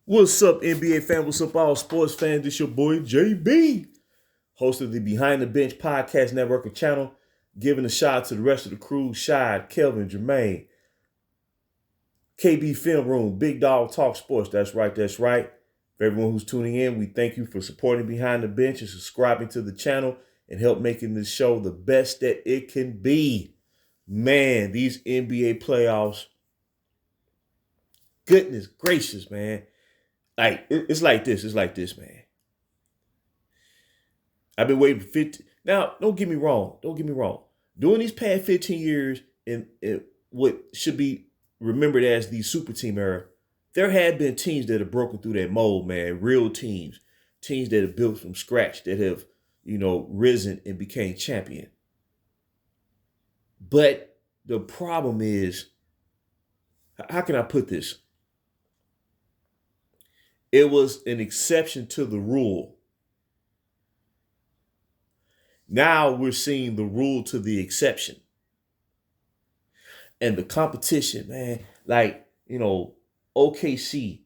What's up, NBA fans? What's up, all sports fans? It's your boy JB, host of the Behind the Bench Podcast Network and channel. Giving a shout out to the rest of the crew: Shad, Kelvin, Jermaine, KB Film Room, Big Dog Talk Sports. That's right, that's right. For everyone who's tuning in, we thank you for supporting Behind the Bench and subscribing to the channel and help making this show the best that it can be. Man, these NBA playoffs, goodness gracious, man. It's like this, man. I've been waiting for 15. Now, don't get me wrong. During these past 15 years, in what should be remembered as the super team era, there have been teams that have broken through that mold, man. Real teams that have built from scratch, that have, risen and became champion. But the problem is, how can I put this? It was an exception to the rule. Now we're seeing the rule to the exception. And the competition, man, OKC,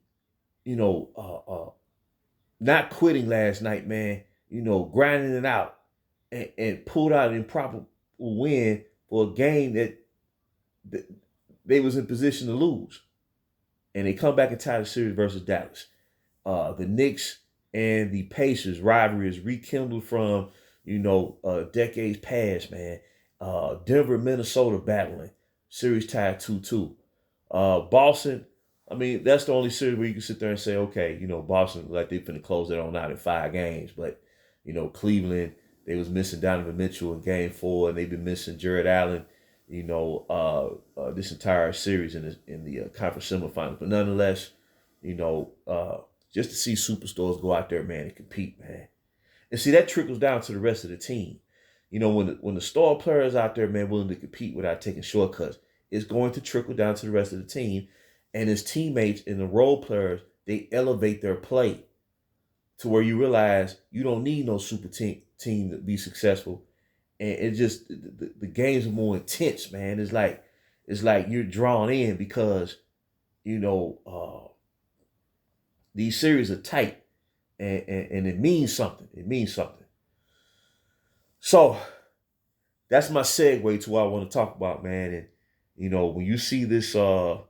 not quitting last night, man, grinding it out and pulled out an improper win for a game that they was in position to lose. And they come back and tie the series versus Dallas. The Knicks and the Pacers rivalry is rekindled from, decades past, man. Denver, Minnesota battling. Series tied 2-2. Boston, that's the only series where you can sit there and say, okay, Boston, like they finna close it on out in 5 games. But, Cleveland, they was missing Donovan Mitchell in game 4, and they've been missing Jared Allen, this entire series in the conference semifinals. But nonetheless, just to see superstars go out there, man, and compete, man. And see, that trickles down to the rest of the team. When the star players out there, man, willing to compete without taking shortcuts, it's going to trickle down to the rest of the team. And his teammates and the role players, they elevate their play to where you realize you don't need no super team to be successful. And it just, the games are more intense, man. It's like you're drawn in because, these series are tight. And it means something. So that's my segue to what I want to talk about, man. And, when you see this, when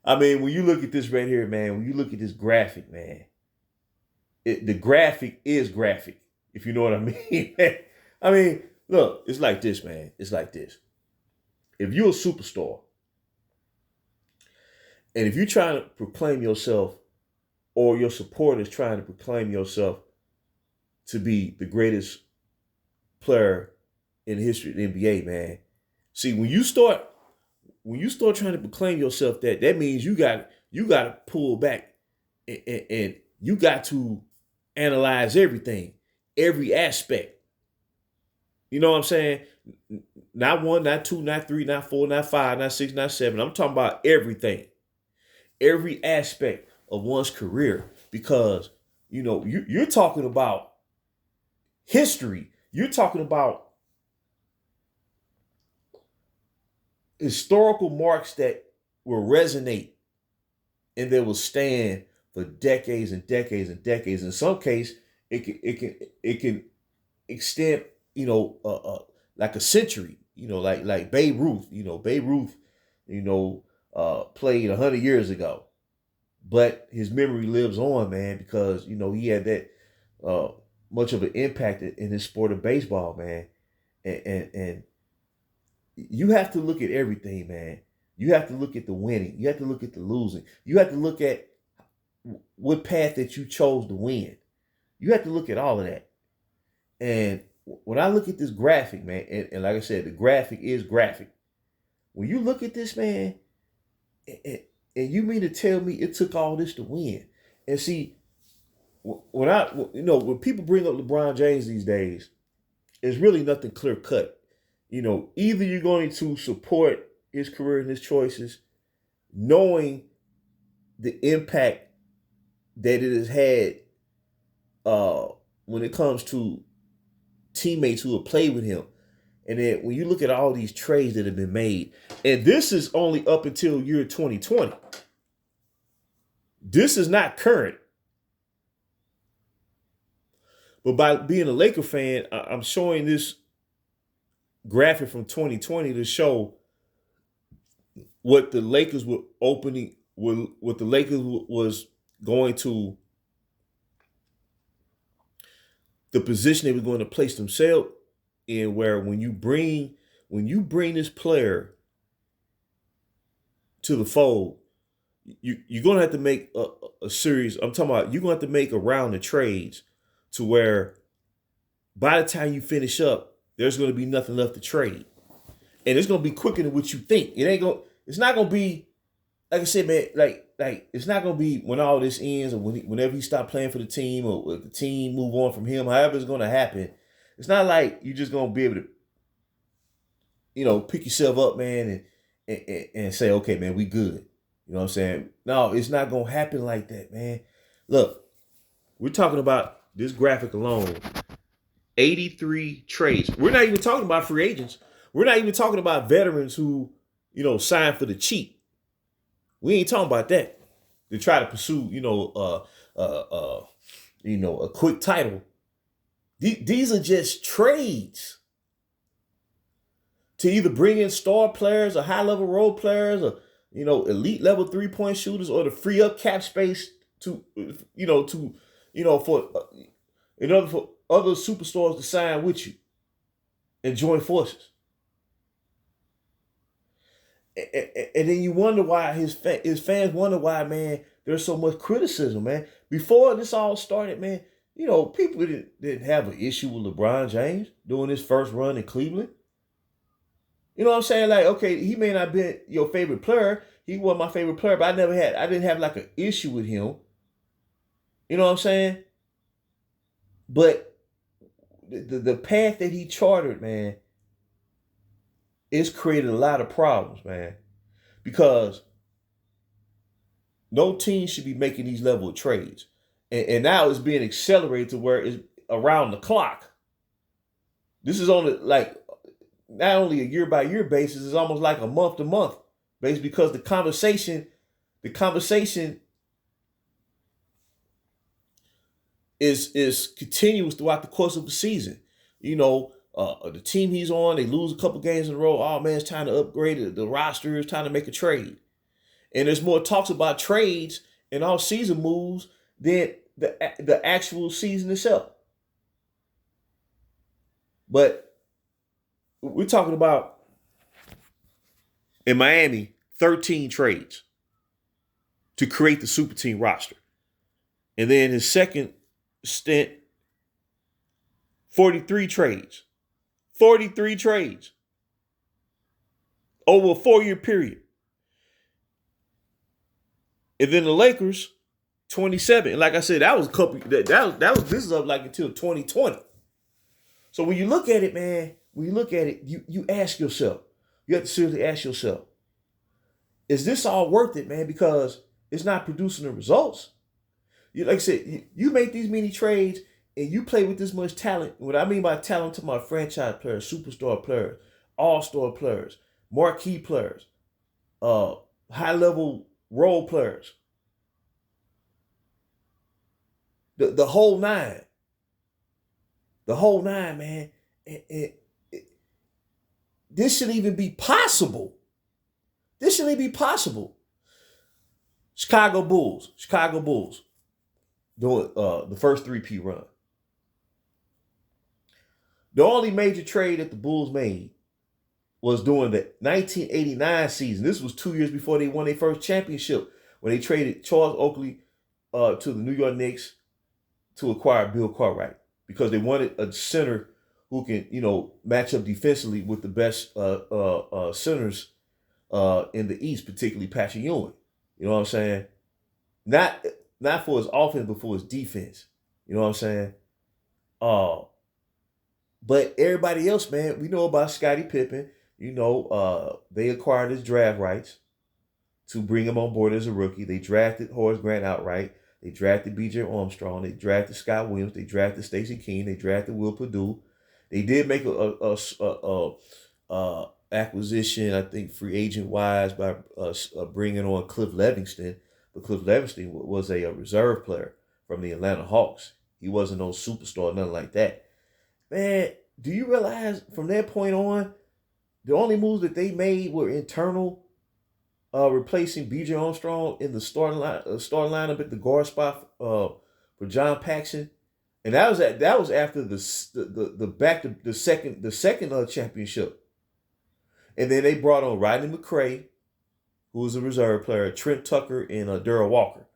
you look at this right here, man, when you look at this graphic, man, the graphic is graphic, if you know what I mean. Look, it's like this, man. It's like this. If you're a superstar, and if you're trying to proclaim yourself, or your supporters trying to proclaim yourself to be the greatest player in the history of the NBA, man. See, when you start trying to proclaim yourself, that means you got to pull back and you got to analyze everything, every aspect. You know what I'm saying? Not 1, not 2, not 3, not 4, not 5, not 6, not 7. I'm talking about everything. Every aspect of one's career, because you're talking about history. You're talking about historical marks that will resonate and they will stand for decades and decades and decades. In some case, it can extend, like a century. Like Babe Ruth. Babe Ruth, played 100 years ago. But his memory lives on, man, because, he had that much of an impact in his sport of baseball, man. And you have to look at everything, man. You have to look at the winning. You have to look at the losing. You have to look at what path that you chose to win. You have to look at all of that. And when I look at this graphic, man, and like I said, the graphic is graphic. When you look at this, man, and you mean to tell me it took all this to win? And see, when people bring up LeBron James these days, it's really nothing clear cut. Either you're going to support his career and his choices, knowing the impact that it has had when it comes to teammates who have played with him, And then when you look at all these trades that have been made, and this is only up until year 2020. This is not current. But by being a Laker fan, I'm showing this graphic from 2020 to show what the Lakers were opening, what the Lakers was going to, the position they were going to place themselves in, where when you bring this player to the fold, you're going to have to make a series. I'm talking about, you're going to have to make a round of trades to where by the time you finish up, there's going to be nothing left to trade. And it's going to be quicker than what you think. It's not going to be, like I said, man, like it's not going to be when all this ends or whenever he stop playing for the team or the team move on from him, however it's going to happen. It's not like you're just going to be able to, pick yourself up, man, and say, okay, man, we good. You know what I'm saying? No, it's not going to happen like that, man. Look, we're talking about this graphic alone, 83 trades. We're not even talking about free agents. We're not even talking about veterans who, signed for the cheap. We ain't talking about that. To try to pursue, a quick title. These are just trades to either bring in star players or high-level role players or, elite level 3-point shooters, or to free up cap space for in order for other superstars to sign with you and join forces. And then you wonder why his fans wonder why, man, there's so much criticism, man. Before this all started, man, people didn't have an issue with LeBron James doing his first run in Cleveland. You know what I'm saying? Like, okay, he may not be your favorite player. He wasn't my favorite player, but I didn't have like an issue with him. You know what I'm saying? But the path that he chartered, man, it's created a lot of problems, man. Because no team should be making these level of trades. And now it's being accelerated to where it's around the clock. This is only like not only a year by year basis, it's almost like a month to month basis, because the conversation is continuous throughout the course of the season. The team he's on, they lose a couple games in a row. Oh man, it's time to upgrade the roster. It's time to make a trade. And there's more talks about trades and all season moves than the actual season itself. But we're talking about, in Miami, 13 trades to create the super team roster. And then his second stint, 43 trades. 43 trades over a 4-year period. And then the Lakers, 27. And like I said, that was a couple. This is up like until 2020. So when you look at it, man, you ask yourself, you have to seriously ask yourself, is this all worth it, man? Because it's not producing the results. Like I said, you make these many trades and you play with this much talent. What I mean by talent, to my franchise players, superstar players, all-star players, marquee players, high-level role players. The whole nine. The whole nine, man. This shouldn't even be possible. This shouldn't even be possible. Chicago Bulls doing the first 3P run. The only major trade that the Bulls made was during the 1989 season. This was 2 years before they won their first championship, when they traded Charles Oakley to the New York Knicks to acquire Bill Cartwright, because they wanted a center who can, match up defensively with the best centers in the East, particularly Patrick Ewing. You know what I'm saying? Not for his offense, but for his defense. You know what I'm saying? But everybody else, man, we know about Scottie Pippen. They acquired his draft rights to bring him on board as a rookie. They drafted Horace Grant outright. They drafted B.J. Armstrong. They drafted Scott Williams. They drafted Stacey Keene. They drafted Will Perdue. They did make a acquisition, I think, free agent wise by bringing on Cliff Levingston. But Cliff Levingston was a reserve player from the Atlanta Hawks. He wasn't no superstar, nothing like that. Man, do you realize from that point on, the only moves that they made were internal, replacing B.J. Armstrong in the starting lineup at the guard spot for John Paxson, and that was after the second championship, and then they brought on Rodney McCray, who was a reserve player, Trent Tucker, and Darrell Walker.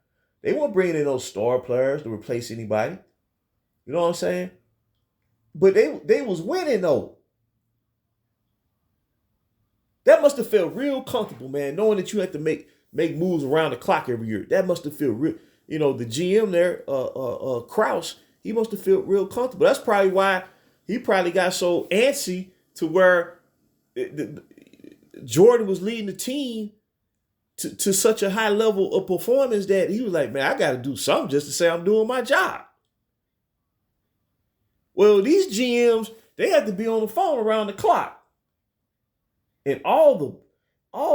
They weren't bringing in those star players to replace anybody. You know what I'm saying? But they was winning though. That must have felt real comfortable, man, knowing that you had to make moves around the clock every year. That must have felt real. You know, the GM there, Krause, he must have felt real comfortable. That's probably why he probably got so antsy to where Jordan was leading the team to such a high level of performance that he was like, man, I got to do something just to say I'm doing my job. Well, these GMs, they have to be on the phone around the clock. And all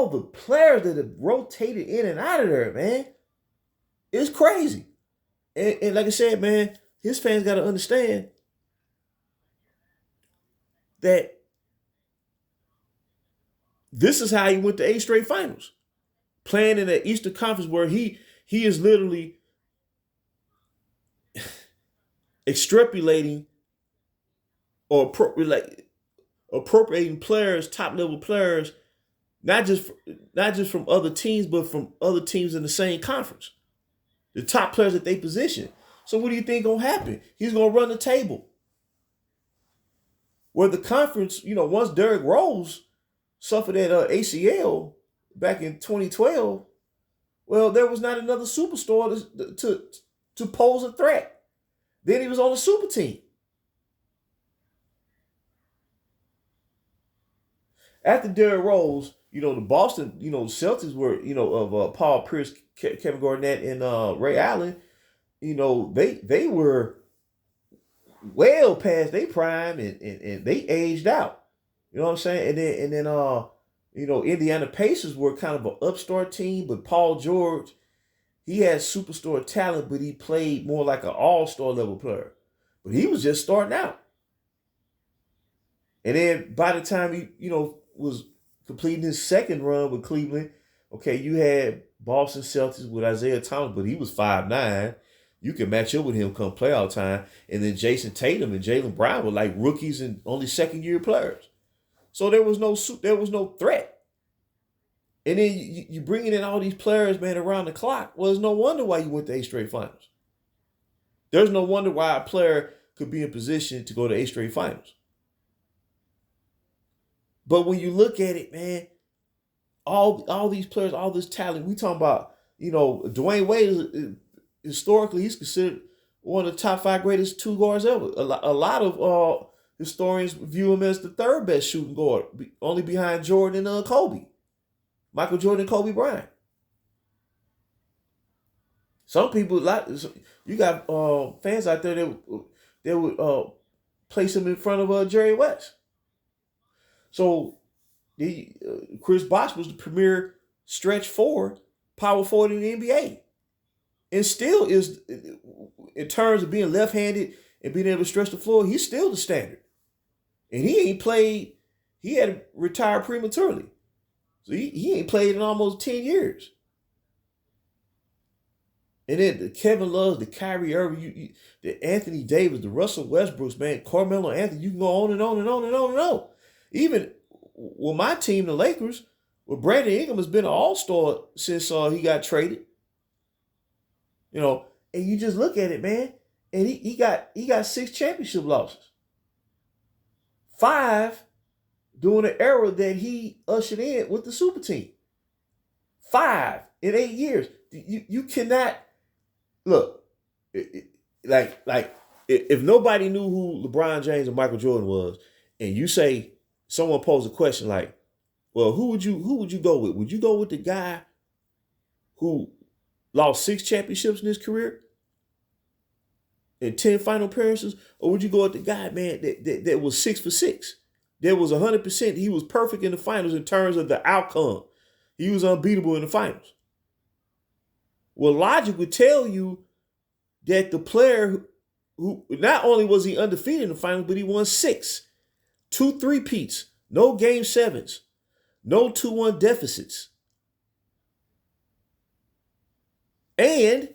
the players that have rotated in and out of there, man, it's crazy. And like I said, man, his fans got to understand that this is how he went to 8 straight finals. Playing in the Eastern Conference where he is literally extrapolating or appropriating players, top level players, not just from other teams, but from other teams in the same conference. The top players that they position. So what do you think gonna happen? He's gonna run the table. Where the conference, once Derrick Rose suffered that ACL back in 2012, well, there was not another superstar to pose a threat. Then he was on the super team. After Derrick Rose, the Boston, Celtics were, of Paul Pierce, Kevin Garnett, and Ray Allen, they were well past their prime and they aged out. You know what I'm saying? And then Indiana Pacers were kind of an upstart team, but Paul George, he had superstar talent, but he played more like an all-star level player. But he was just starting out. And then by the time he, was completing his second run with Cleveland, okay, you had Boston Celtics with Isaiah Thomas, but he was 5'9". You can match up with him come playoff time. And then Jason Tatum and Jaylen Brown were like rookies and only second-year players. So there was no threat. And then you bringing in all these players, man, around the clock. Well, there's no wonder why you went to 8 straight finals. There's no wonder why a player could be in position to go to 8 straight finals. But when you look at it, man, all these players, all this talent, we talking about, Dwayne Wade, historically, he's considered one of the top 5 greatest 2 guards ever. A lot of historians view him as the 3rd best shooting guard, only behind Jordan and Kobe. Michael Jordan and Kobe Bryant. Some people, you got fans out there that would place him in front of Jerry West. So Chris Bosh was the premier stretch forward, power forward in the NBA. And still is, in terms of being left-handed and being able to stretch the floor, he's still the standard. And he ain't played, he had retired prematurely. So he ain't played in almost 10 years. And then the Kevin Loves, the Kyrie Irving, the Anthony Davis, the Russell Westbrooks, man, Carmelo Anthony, you can go on and on and on and on and on. Even with my team, the Lakers, Brandon Ingram has been an all-star since he got traded. And you just look at it, man, and he got 6 championship losses. 5 during the era that he ushered in with the super team. 5 in 8 years. You cannot look like if nobody knew who LeBron James and Michael Jordan was, and you say someone posed a question like, well, who would you go with? Would you go with the guy who lost 6 championships in his career? in 10 final appearances, or would you go at the guy, man, that was 6 for 6? That was 100%. He was perfect in the finals in terms of the outcome. He was unbeatable in the finals. Well, logic would tell you that the player who not only was he undefeated in the finals, but he won 6, 2 3-peats, no game 7s, no 2-1 deficits. And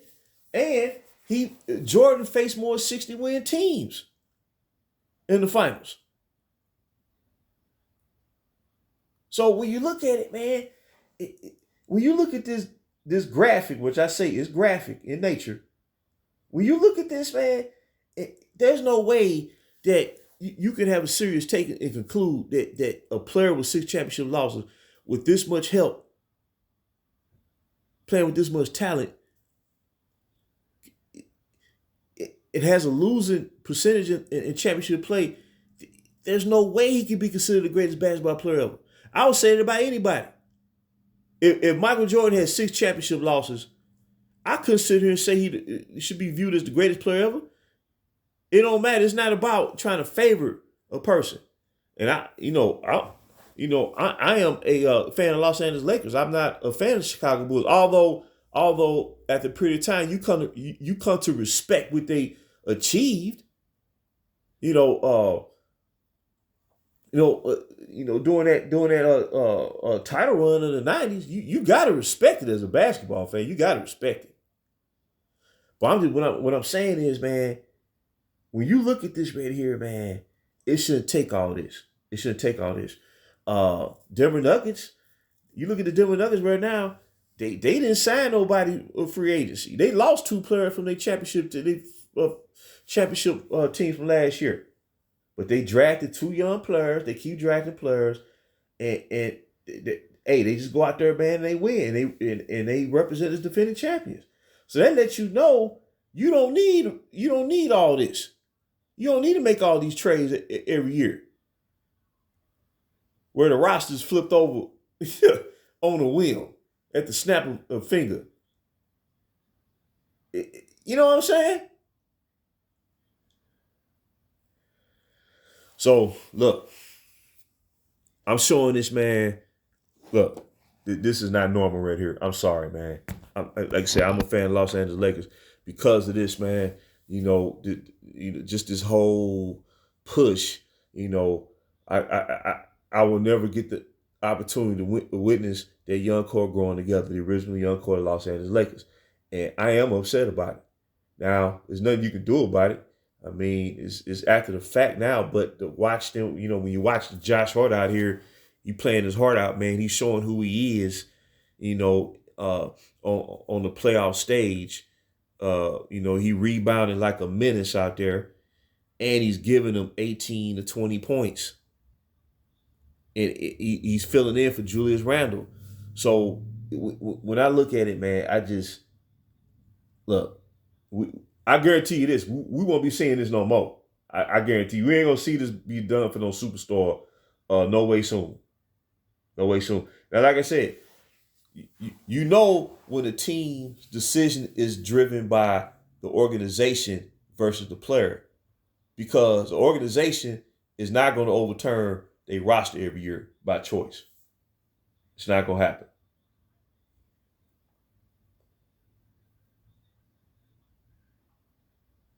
Jordan faced more 60-win teams in the finals. So when you look at it, man, when you look at this graphic, which I say is graphic in nature, when you look at this, man, there's no way that you can have a serious take and conclude that a player with 6 championship losses, with this much help, playing with this much talent, it has a losing percentage in championship play. There's no way he can be considered the greatest basketball player ever. I would say it about anybody. If Michael Jordan had 6 championship losses, I couldn't sit here and say he should be viewed as the greatest player ever. It don't matter. It's not about trying to favor a person. And I am a fan of Los Angeles Lakers. I'm not a fan of Chicago Bulls. Although at the period of time you come to respect what they achieved. During that title run in the 90s, you gotta respect it as a basketball fan. You gotta respect it. But what I'm saying is, man, when you look at this right here, man, it shouldn't take all this. It shouldn't take all this. Denver Nuggets, you look at the Denver Nuggets right now, they didn't sign nobody of free agency. They lost 2 players from their championship team from last year. But they drafted 2 young players. They keep drafting players, and they just go out there, man, and they win. And they represent as defending champions. So that lets you know you don't need all this. You don't need to make all these trades every year, where the roster's flipped over on a whim at the snap of a finger. You know what I'm saying? So, look, I'm showing this, man. Look, this is not normal right here. I'm sorry, man. Like I said, I'm a fan of Los Angeles Lakers because of this, man. Just this whole push. I will never get the opportunity to witness that young core growing together, the original young core of Los Angeles Lakers, and I am upset about it. Now, there's nothing you can do about it. I mean, it's after the fact now, but to watch them, when you watch Josh Hart out here, he playing his heart out, man. He's showing who he is, on the playoff stage. He rebounded like a menace out there, and he's giving them 18 to 20 points. And he's filling in for Julius Randle. So when I look at it, man, I guarantee you this, we won't be seeing this no more. I guarantee you, we ain't going to see this be done for no superstar no way soon. No way soon. Now, like I said, when a team's decision is driven by the organization versus the player, because the organization is not going to overturn their roster every year by choice. It's not going to happen.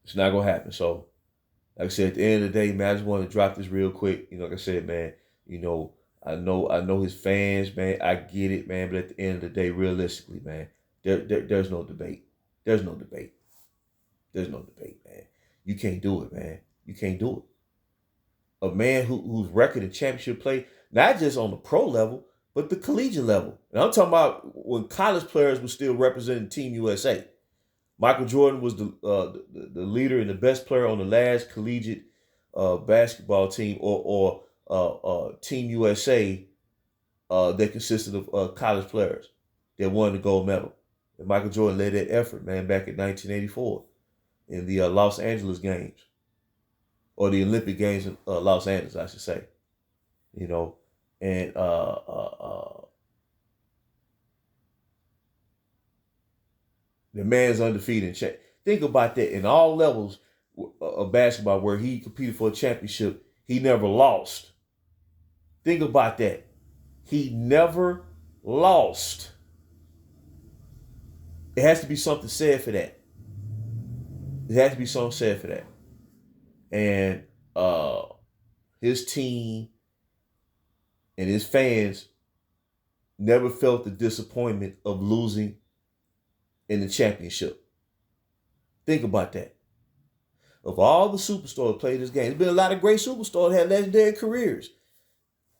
It's not going to happen. So, like I said, at the end of the day, man, I just want to drop this real quick. Like I said, man, I know his fans, man. I get it, man. But at the end of the day, realistically, man, there's no debate. There's no debate. There's no debate, man. You can't do it, man. You can't do it. A man whose record in championship play, not just on the pro level, but the collegiate level. And I'm talking about when college players were still representing Team USA. Michael Jordan was the leader and the best player on the last collegiate basketball team or Team USA that consisted of college players that won the gold medal. And Michael Jordan led that effort, man, back in 1984 in the Los Angeles Games, or the Olympic Games in Los Angeles, I should say. And the man's undefeated. Think about that in all levels. of basketball where he competed for a championship, he never lost. Think about that. He never lost. It has to be something said for that. It has to be something said for that. And his team and his fans never felt the disappointment of losing in the championship. Think about that. Of all the superstars that played this game, there's been a lot of great superstars that had legendary careers.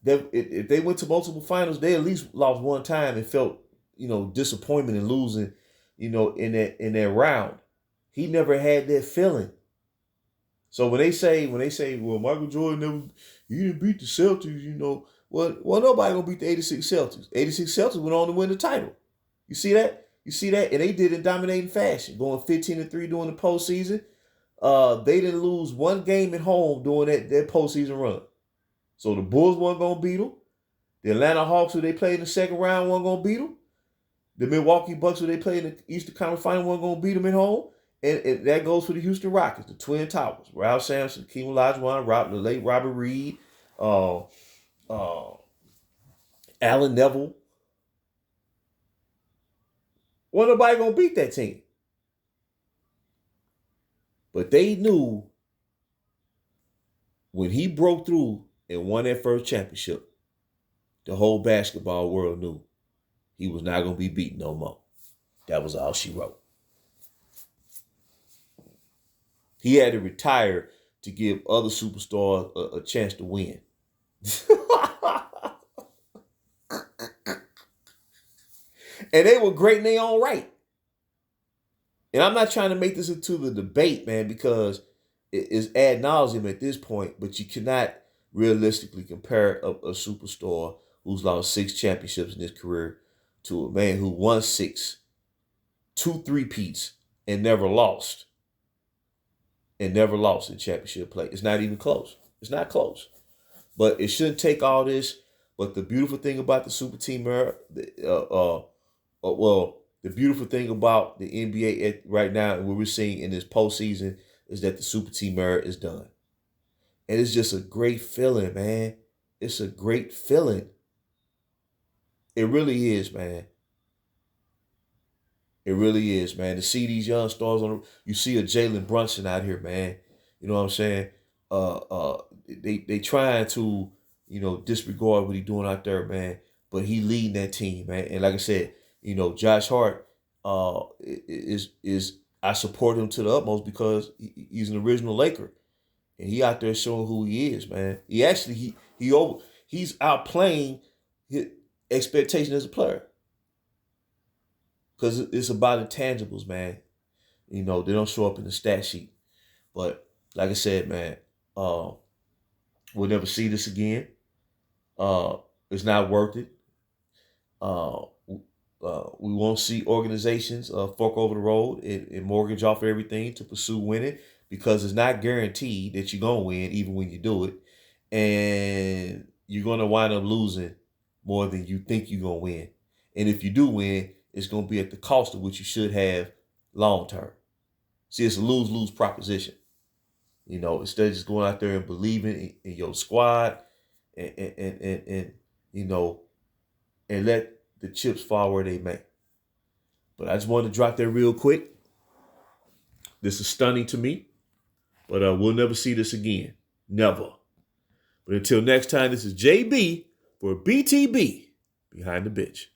If they went to multiple finals, they at least lost one time and felt, disappointment in losing, in that round. He never had that feeling. So when they say, well, Michael Jordan never, he didn't beat the Celtics, well, nobody gonna beat the '86 Celtics. '86 Celtics went on to win the title. You see that? And they did it in dominating fashion, going 15-3 during the postseason. They didn't lose one game at home during that postseason run. So the Bulls weren't gonna beat them. The Atlanta Hawks, who they played in the second round, weren't gonna beat them. The Milwaukee Bucks, who they played in the Eastern Conference Final, weren't gonna beat them at home. And that goes for the Houston Rockets, the Twin Towers. Ralph Sampson, Keem Olajuwon, the late Robert Reed, Allen Neville. Wasn't nobody gonna beat that team. But they knew when he broke through and won that first championship, the whole basketball world knew he was not gonna be beaten no more. That was all she wrote. He had to retire to give other superstars a chance to win. And they were great in their own right. And I'm not trying to make this into the debate, man, because it is ad nauseum at this point, but you cannot realistically compare a superstar who's lost 6 championships in his career to a man who won 6, 2 three-peats, and never lost. In championship play. It's not even close. It's not close. But it shouldn't take all this. But the beautiful thing about the super team era, the beautiful thing about the NBA right now and what we're seeing in this postseason is that the super team era is done. And it's just a great feeling, man. It's a great feeling. It really is, man. It really is, man. To see these young stars you see a Jalen Brunson out here, man. You know what I'm saying? They trying to, disregard what he's doing out there, man. But he leading that team, man. And like I said, Josh Hart is I support him to the utmost because he's an original Laker, and he out there showing who he is, man. He actually he's outplaying his expectation as a player. Because it's about intangibles, man. They don't show up in the stat sheet. But like I said, man, we'll never see this again. It's not worth it. We won't see organizations fork over the road and mortgage off everything to pursue winning because it's not guaranteed that you're going to win even when you do it. And you're going to wind up losing more than you think you're going to win. And if you do win, it's going to be at the cost of what you should have long term. See, it's a lose-lose proposition. Instead of just going out there and believing in your squad and let the chips fall where they may. But I just wanted to drop that real quick. This is stunning to me, but we'll never see this again. Never. But until next time, this is JB for BTB Behind the Bitch.